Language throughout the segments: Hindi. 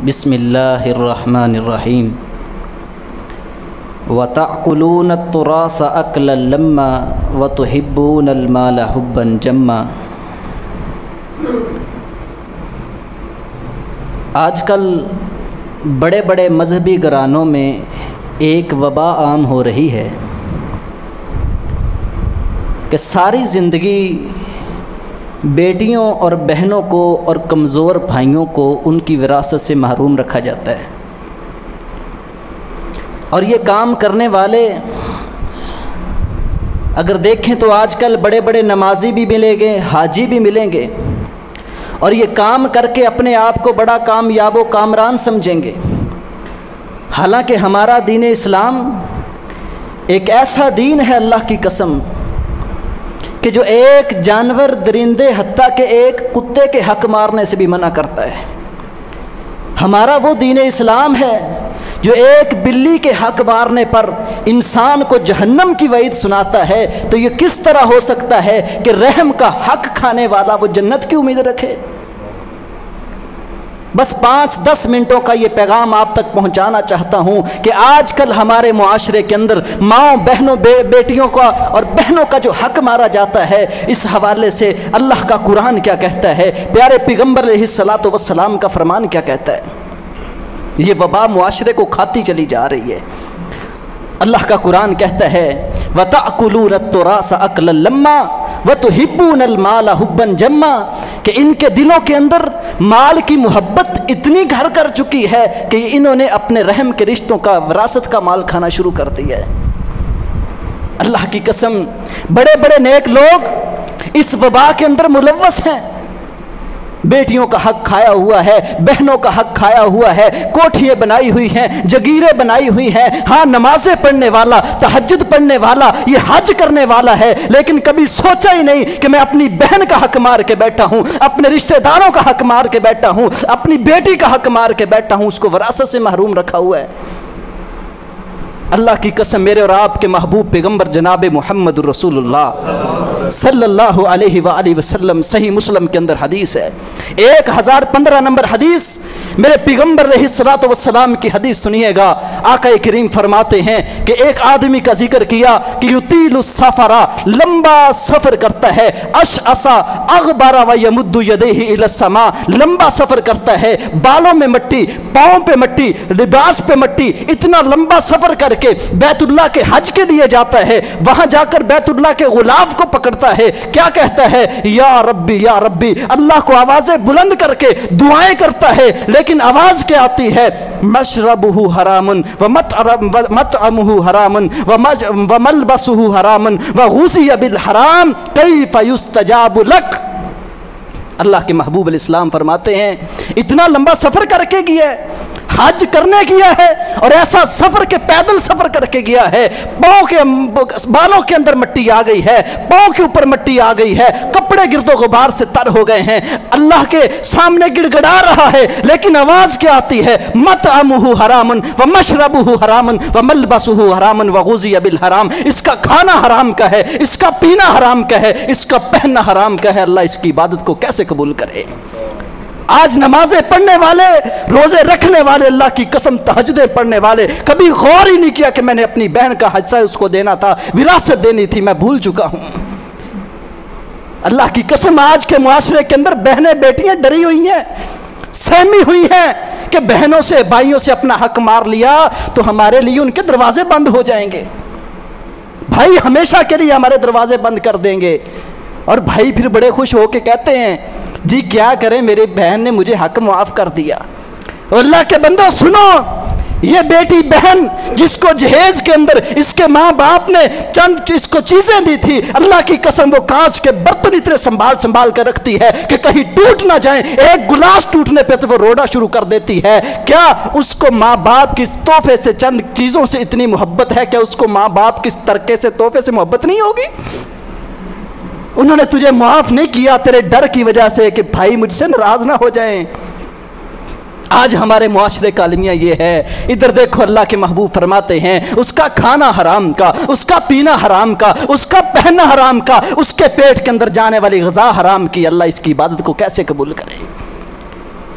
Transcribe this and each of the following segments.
बिस्मिल्लाहिर्रहमानिर्रहीम। व तअकुलून तुरास अकलन लम्मा व तुहिब्बूनल माल हुब्बन जम्मा। आजकल बड़े बड़े मजहबी घरानों में एक वबा आम हो रही है कि सारी ज़िंदगी बेटियों और बहनों को और कमज़ोर भाइयों को उनकी विरासत से महरूम रखा जाता है। और ये काम करने वाले अगर देखें तो आजकल बड़े बड़े नमाजी भी मिलेंगे, हाजी भी मिलेंगे, और ये काम करके अपने आप को बड़ा कामयाब व कामरान समझेंगे। हालांकि हमारा दीन इस्लाम एक ऐसा दीन है, अल्लाह की कसम, कि जो एक जानवर, दरिंदे, हत्ता के एक कुत्ते के हक मारने से भी मना करता है। हमारा वो दीन इस्लाम है जो एक बिल्ली के हक मारने पर इंसान को जहन्नम की वईद सुनाता है। तो ये किस तरह हो सकता है कि रहम का हक खाने वाला वो जन्नत की उम्मीद रखे? बस 5-10 मिनटों का ये पैगाम आप तक पहुंचाना चाहता हूं कि आजकल हमारे मुआशरे के अंदर माओ बहनों, बेटियों का और बहनों का जो हक मारा जाता है, इस हवाले से अल्लाह का कुरान क्या कहता है, प्यारे पैगंबर अलैहिस्सलातु वस्सलाम का फरमान क्या कहता है। ये वबा मुआशरे को खाती चली जा रही है। अल्लाह का कुरान कहता है व तअकुलून तुरास अकलन लम्मा व तुहिब्बूनल माल हुब्बन जम्मा, कि इनके दिलों के अंदर माल की मोहब्बत इतनी घर कर चुकी है कि इन्होंने अपने रहम के रिश्तों का, विरासत का माल खाना शुरू कर दिया है। अल्लाह की कसम, बड़े बड़े नेक लोग इस वबा के अंदर मुलव्वस हैं। बेटियों का हक खाया हुआ है, बहनों का हक खाया हुआ है, कोठियाँ बनाई हुई हैं, जगीरें बनाई हुई हैं। हाँ, नमाजें पढ़ने वाला, तहज्जुद पढ़ने वाला, ये हज करने वाला है, लेकिन कभी सोचा ही नहीं कि मैं अपनी बहन का हक मार के बैठा हूँ, अपने रिश्तेदारों का हक मार के बैठा हूँ, अपनी बेटी का हक मार के बैठा हूँ, उसको विरासत से महरूम रखा हुआ है। अल्लाह की कसम, मेरे और आपके महबूब पैगंबर जनाब मुहम्मद रसूलुल्लाह सल्लल्लाहु अलैहि वसल्लम, सही मुस्लिम के अंदर हदीस है, 1015 नंबर हदीस, मेरे पैगंबर अलैहिस्सलातु वस्सलाम की हदीस सुनिएगा। आका करीम फरमाते हैं कि एक आदमी का जिक्र किया कि युतीलु सफरा, लंबा सफर करता है, अशअसा अगबरा व यमुद्दु यदैहि इला समा, लंबा सफर करता है, बालों में मट्टी, पाँव पे मट्टी, लिबास पे मट्टी, इतना लंबा सफर करके बैतुल्लाह के हज के लिए जाता है। वहां जाकर बैतुल्लाह के गुलाब को पकड़ता है, क्या कहता है, या रब्बी, अल्लाह को आवाजें बुलंद करके दुआएं करता है, लेकिन आवाज क्या आती है, मशरबुहु हरामुन व मतअमुहु हरामुन व मलबसुहु हरामुन व गुज़िया बिल हराम कैफ़ युस्तजाबु लक। अल्लाह के महबूब अलैहिस्सलाम फरमाते हैं, इतना लंबा सफर करके गया है, हज करने गया है, और ऐसा सफर के पैदल सफर करके गया है, पाँव के बालों के अंदर मट्टी आ गई है, पाँव के ऊपर मट्टी आ गई है, कपड़े गिरदो गुबार से तर हो गए हैं, अल्लाह के सामने गिड़गिड़ा रहा है, लेकिन आवाज क्या आती है, मतअमुहु हरामुन व मशरबुहु हरामुन व मलबसुहु हरामुन व गुज़िया बिल हराम। इसका खाना हराम का है, इसका पीना हराम का है, इसका पहनना हराम का है। अल्लाह इसकी इबादत को कैसे कबूल करे? आज नमाजें पढ़ने वाले, रोजे रखने वाले, अल्लाह की कसम तहज्जुदें पढ़ने वाले, कभी गौर ही नहीं किया कि मैंने अपनी बहन का हिस्सा उसको देना था, विरासत देनी थी, मैं भूल चुका हूं। अल्लाह की कसम, आज के मुआशरे के अंदर बहनें, बेटियां डरी हुई हैं, सहमी हुई हैं कि बहनों से, भाइयों से अपना हक मार लिया तो हमारे लिए उनके दरवाजे बंद हो जाएंगे, भाई हमेशा के लिए हमारे दरवाजे बंद कर देंगे। और भाई फिर बड़े खुश होके कहते हैं, जी क्या करें, मेरी बहन ने मुझे हक माफ कर दिया। अल्लाह के बंदो सुनो, ये बेटी बहन जिसको जहेज के अंदर इसके माँ बाप ने चंद इसको चीजें दी थी, अल्लाह की कसम वो कांच के बर्तन इतने संभाल कर रखती है कि कहीं टूट ना जाए, एक गिलास टूटने पे तो वो रोना शुरू कर देती है। क्या उसको माँ बाप की तोहफे से, चंद चीजों से इतनी मोहब्बत है? क्या उसको माँ बाप की तरके से, तोहफे से मोहब्बत नहीं होगी? उन्होंने तुझे माफ नहीं किया तेरे डर की वजह से कि भाई मुझसे नाराज ना हो जाएं। आज हमारे मुआशरे का अलमिया ये है। इधर देखो, अल्लाह के महबूब फरमाते हैं उसका खाना हराम का, उसका पीना हराम का, उसका पहनना हराम का, उसके पेट के अंदर जाने वाली ग़िज़ा हराम की। अल्लाह इसकी इबादत को कैसे कबूल करे?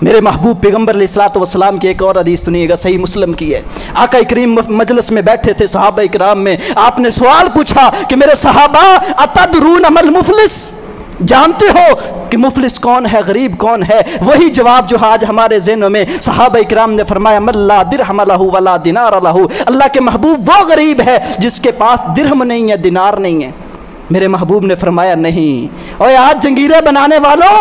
मेरे महबूब पैगम्बर अलैहिस्सलातु वस्सलाम की एक और हदीस सुनिएगा, सही मुस्लिम की है। आका करीम मजलिस में बैठे थे सहाबा इकराम में, आपने सवाल पूछा कि मेरे सहाबा अतदरून अमल मुफलिस, जानते हो कि मुफलिस कौन है, गरीब कौन है? वही जवाब जो आज हमारे ज़हनों में, सहाबा इकराम ने फरमाया मल्ला दिरहम लहू वला दिनार लहू, अल्लाह के महबूब वो गरीब है जिसके पास दिरहम नहीं है, दिनार नहीं है। मेरे महबूब ने फरमाया नहीं। और आज जंगीरें बनाने वालों,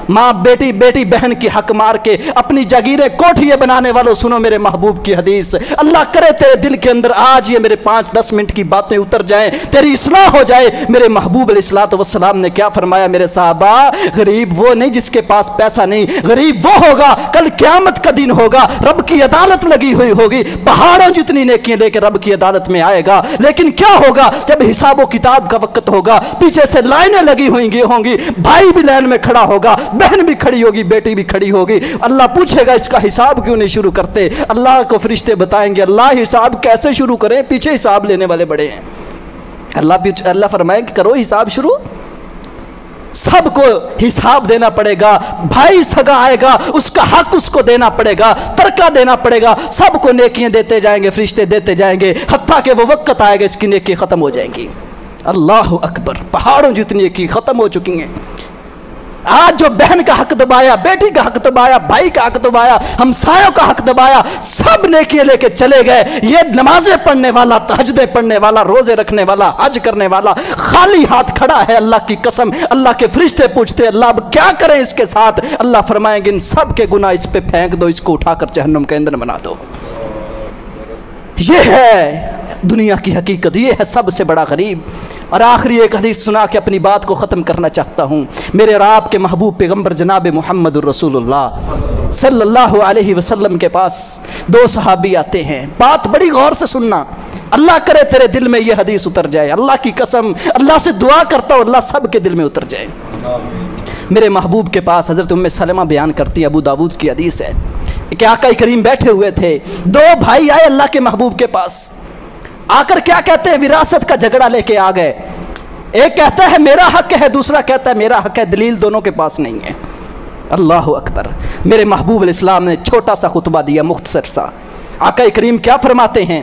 माँ बेटी बेटी बहन की हक मार के अपनी जगीरें कोठियाँ बनाने वालों, सुनो मेरे महबूब की हदीस। अल्लाह करे तेरे दिल के अंदर आज ये मेरे 5-10 मिनट की बातें उतर जाएं, तेरी इस्लाह हो जाए। मेरे महबूब अलैहिस्सलातु वस्सलाम ने क्या फरमाया मेरे साहबा, गरीब वो नहीं जिसके पास पैसा नहीं, गरीब वो होगा कल क़यामत का दिन होगा, रब की अदालत लगी हुई होगी, पहाड़ों जितनी नेकियां लेकर रब की अदालत में आएगा। लेकिन क्या होगा जब हिसाब किताब का वक्त होगा, पीछे से लाइनें लगी हुई होंगी, भाई भी लाइन में खड़ा होगा, बहन भी खड़ी होगी, बेटी भी खड़ी होगी। अल्लाह पूछेगा इसका हिसाब क्यों नहीं शुरू करते? अल्लाह को फरिश्ते बताएंगे अल्लाह हिसाब कैसे शुरू करें, पीछे हिसाब लेने वाले बड़े हैं। अल्लाह फरमाए कि करो हिसाब शुरू, सबको हिसाब देना पड़ेगा। भाई सगा आएगा, उसका हक उसको देना पड़ेगा, तरका देना पड़ेगा, सबको नेकियां देते जाएंगे, फरिश्ते देते जाएंगे, हत्ता के वो वक्त आएगा इसकी नेकी खत्म हो जाएंगी। अल्लाह अकबर, पहाड़ों जितनी की खत्म हो चुकी हैं। आज जो बहन का हक दबाया, बेटी का हक दबाया, भाई का हक दबाया, हमसायों का हक दबाया, सब नेकियां लेके चले गए। ये नमाजें पढ़ने वाला, तहज्जुदें पढ़ने वाला, रोजे रखने वाला, हज करने वाला खाली हाथ खड़ा है। अल्लाह की कसम, अल्लाह के फरिश्ते पूछते अल्लाह अब क्या करें इसके साथ? अल्लाह फरमाएंगे इन सब के गुनाह इस पे फेंक दो, इसको उठाकर जहन्नुम के अंदर बना दो। ये है दुनिया की हकीकत, ये है सबसे बड़ा गरीब। और आखिरी एक हदीस सुना के अपनी बात को ख़त्म करना चाहता हूँ। मेरे और आपके महबूब पैगम्बर जनाब मुहम्मदुर रसूलुल्लाह सल्लल्लाहु अलैहि वसल्लम के पास 2 सहाबी आते हैं। बात बड़ी गौर से सुनना, अल्लाह करे तेरे दिल में ये हदीस उतर जाए। अल्लाह की कसम, अल्लाह से दुआ करता हूँ अल्लाह सब के दिल में उतर जाए। मेरे महबूब के पास हज़रत उम्मे सलमा बयान करती है, अबू दाऊद की हदीस है कि आका करीम बैठे हुए थे, 2 भाई आए अल्लाह के महबूब के पास, आकर क्या कहते हैं, विरासत का झगड़ा लेके आ गए। एक कहता है मेरा हक है, दूसरा कहता है मेरा हक है, दलील दोनों के पास नहीं है। अल्लाह अकबर। मेरे महबूब अलैहिस्सलाम ने छोटा सा खुतबा दिया, मुख्तसर सा। आका करीम क्या फरमाते हैं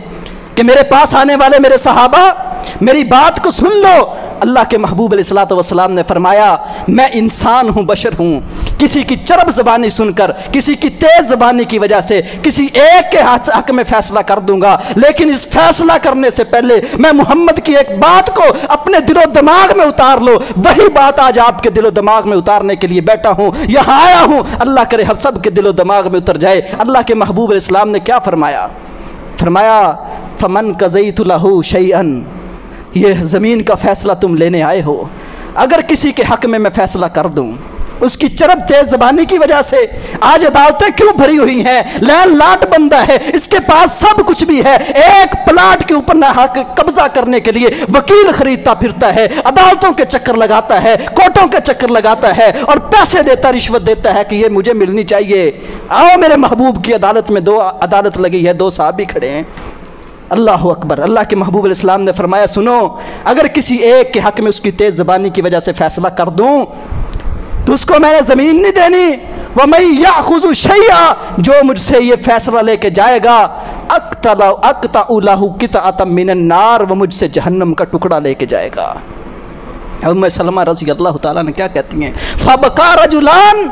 कि मेरे पास आने वाले मेरे सहाबा मेरी बात को सुन लो। अल्लाह के महबूब अलैहिस्सलातु वस्सलाम ने फरमाया मैं इंसान हूँ, बशर हूँ, किसी की चरब ज़बानी सुनकर, किसी की तेज़ ज़बानी की वजह से किसी एक के हक में फ़ैसला कर दूंगा, लेकिन इस फैसला करने से पहले मैं मोहम्मद की एक बात को अपने दिलो दिमाग में उतार लो। वही बात आज आपके दिलो दिमाग में उतारने के लिए बैठा हूँ, यहाँ आया हूँ। अल्लाह करे हम सब के दिलो दिमाग में उतर जाए। अल्लाह के महबूब अलैहिस्सलाम ने क्या फरमाया? फरमाया फमन कज़ैतु लहू शैअन, ये ज़मीन का फ़ैसला तुम लेने आए हो, अगर किसी के हक़ में मैं फ़ैसला कर दूँ, उसकी चरब तेज़ ज़बानी की वजह से आज अदालतें क्यों भरी हुई हैं? लैन लाट बंदा है, इसके पास सब कुछ भी है, एक प्लाट के ऊपर ना हक कब्जा करने के लिए वकील खरीदता फिरता है, अदालतों के चक्कर लगाता है, कोर्टों के चक्कर लगाता है और पैसे देता, रिश्वत देता है कि ये मुझे मिलनी चाहिए। आओ मेरे महबूब की अदालत में 2 अदालत लगी है, 2 साहबी खड़े हैं। अल्लाह अकबर। अल्लाह के महबूब अलैहिस्सलाम ने फरमाया सुनो, अगर किसी एक के हक़ में उसकी तेज़ ज़बानी की वजह से फ़ैसला कर दूँ तो उसको मैंने ज़मीन नहीं देनी। वह मैं याख़ुज़ु शैआ, जो मुझसे ये फ़ैसला लेके जाएगा, अक़तअ लहू क़ितअतम मिनन नार, वह मुझसे जहन्नम का टुकड़ा लेके जाएगा। उम्मे सलमा रज़ी अल्लाह ताला ने क्या कहती हैं, फ़बका रजुलान,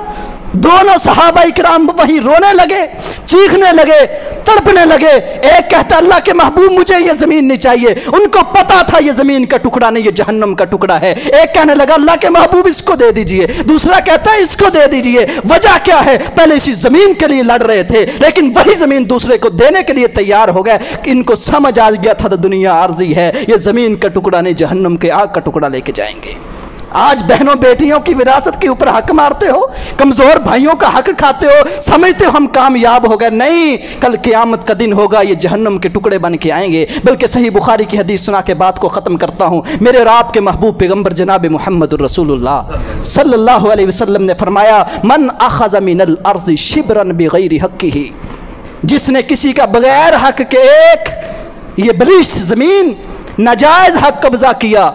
दोनों सहाबा इकराम वहीं रोने लगे, चीखने लगे, तड़पने लगे। एक कहता अल्लाह के महबूब मुझे ये ज़मीन नहीं चाहिए, उनको पता था ये ज़मीन का टुकड़ा नहीं, ये जहन्नम का टुकड़ा है। एक कहने लगा अल्लाह के महबूब इसको दे दीजिए, दूसरा कहता है इसको दे दीजिए। वजह क्या है? पहले इसी ज़मीन के लिए लड़ रहे थे, लेकिन वही ज़मीन दूसरे को देने के लिए तैयार हो गए। इनको समझ आ गया था दुनिया आर्जी है, ये ज़मीन का टुकड़ा नहीं, जहन्नम के आग का टुकड़ा लेके जाएंगे। आज बहनों बेटियों की विरासत के ऊपर हक मारते हो, कमज़ोर भाइयों का हक खाते हो, समझते हो हम कामयाब हो गए। नहीं, कल क़यामत का दिन होगा, ये जहन्नम के टुकड़े बन के आएंगे। बल्कि सही बुखारी की हदीस सुना के बात को ख़त्म करता हूँ। मेरे और आपके महबूब पैगम्बर जनाब मुहम्मदुर रसूलुल्लाह सल्लल्लाहु अलैहि वसल्लम ने फरमाया मन अख़ज़ मिनल अर्ज़ि शिब्रन बिग़ैरि हक़्क़िही, जिसने किसी का बगैर हक के एक ये बलिष्ठ ज़मीन नाजायज़ हक कब्ज़ा किया,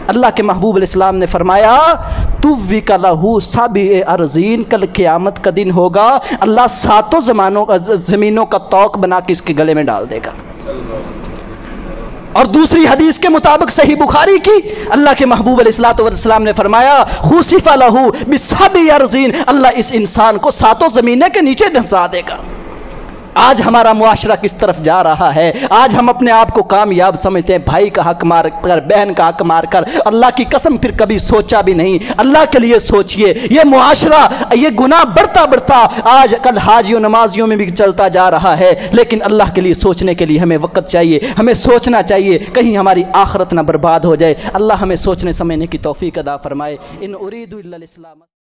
अल्लाह के महबूब अलैहिस्सलाम ने फरमाया तुव्वी का लहू साबी अर्ज़ीन, कल क़यामत का दिन होगा, अल्लाह सातों ज़मीनों का तौक बना के इसके गले में डाल देगा। और दूसरी हदीस के मुताबिक सही बुखारी की, अल्लाह के महबूब अलैहिस्सलाम ने फरमाया खुसिफ़ लहू बिसाबी अर्ज़ीन, अल्लाह इस इंसान को सातों ज़मीनें के नीचे धंसा देगा। आज हमारा मुआशरा किस तरफ जा रहा है? आज हम अपने आप को कामयाब समझते हैं, भाई का हक मार कर, बहन का हक मार कर। अल्लाह की कसम फिर कभी सोचा भी नहीं। अल्लाह के लिए सोचिए, ये मुआशरा, ये गुनाह बढ़ता बढ़ता आज कल हाजियों नमाजियों में भी चलता जा रहा है। लेकिन अल्लाह के लिए सोचने के लिए हमें वक़्त चाहिए, हमें सोचना चाहिए, कहीं हमारी आखिरत ना बर्बाद हो जाए। अल्लाह हमें सोचने समझने की तौफीक अदा फरमाए। इन उरीदु इल्लल इस्लाम।